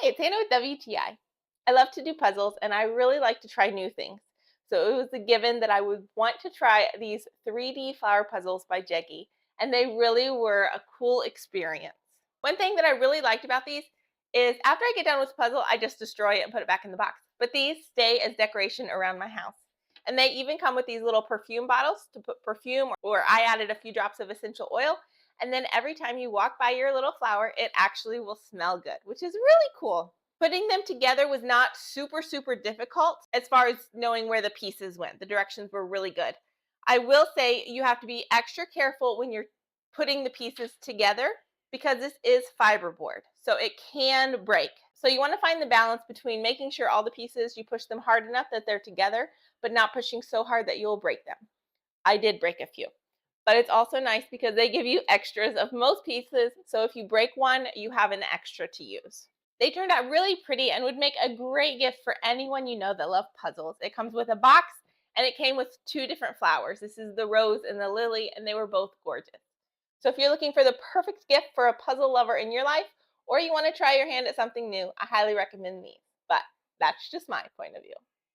Hi, it's Hannah with WTI. I love to do puzzles and I really like to try new things. So it was a given that I would want to try these 3D flower puzzles by Jege, and they really were a cool experience. One thing that I really liked about these is after I get done with the puzzle, I just destroy it and put it back in the box. But these stay as decoration around my house. And they even come with these little perfume bottles to put perfume, or I added a few drops of essential oil. And then every time you walk by your little flower, it actually will smell good, which is really cool. Putting them together was not super difficult as far as knowing where the pieces went. The directions were really good. I will say you have to be extra careful when you're putting the pieces together because this is fiberboard, so it can break. So you want to find the balance between making sure all the pieces, you push them hard enough that they're together, but not pushing so hard that you'll break them. I did break a few. But it's also nice because they give you extras of most pieces, so if you break one, you have an extra to use. They turned out really pretty and would make a great gift for anyone you know that love puzzles. It comes with a box and it came with two different flowers. This is the rose and the lily, and they were both gorgeous. So if you're looking for the perfect gift for a puzzle lover in your life, or you want to try your hand at something new, I highly recommend these. But that's just my point of view.